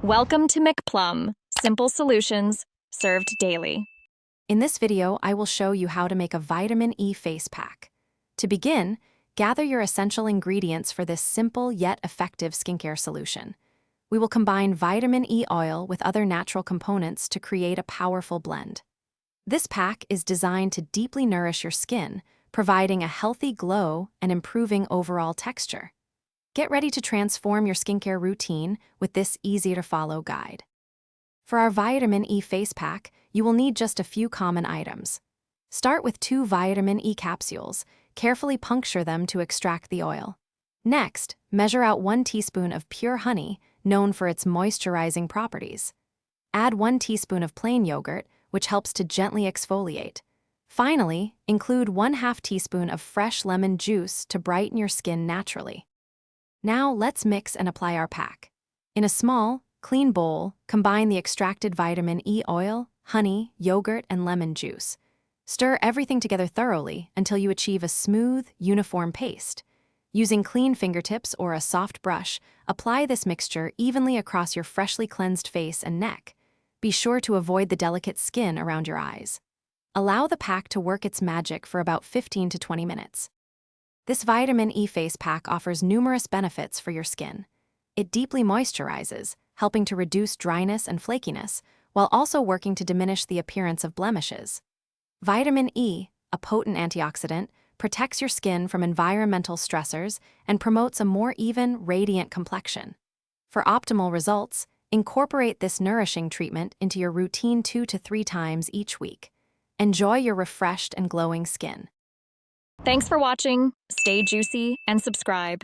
Welcome to McPlum, simple solutions served daily. In this video, I will show you how to make a vitamin E face pack. To begin, gather your essential ingredients for this simple yet effective skincare solution. We will combine vitamin E oil with other natural components to create a powerful blend. This pack is designed to deeply nourish your skin, providing a healthy glow and improving overall texture. Get ready to transform your skincare routine with this easy-to-follow guide. For our vitamin E face pack, you will need just a few common items. Start with 2 vitamin E capsules. Carefully puncture them to extract the oil. Next, measure out 1 teaspoon of pure honey, known for its moisturizing properties. Add 1 teaspoon of plain yogurt, which helps to gently exfoliate. Finally, include 1/2 teaspoon of fresh lemon juice to brighten your skin naturally. Now let's mix and apply our pack. In a small, clean bowl, combine the extracted vitamin E oil, honey, yogurt, and lemon juice. Stir everything together thoroughly until you achieve a smooth, uniform paste. Using clean fingertips or a soft brush, apply this mixture evenly across your freshly cleansed face and neck. Be sure to avoid the delicate skin around your eyes. Allow the pack to work its magic for about 15 to 20 minutes. This vitamin E face pack offers numerous benefits for your skin. It deeply moisturizes, helping to reduce dryness and flakiness, while also working to diminish the appearance of blemishes. Vitamin E, a potent antioxidant, protects your skin from environmental stressors and promotes a more even, radiant complexion. For optimal results, incorporate this nourishing treatment into your routine 2 to 3 times each week. Enjoy your refreshed and glowing skin. Thanks for watching. Stay juicy and subscribe.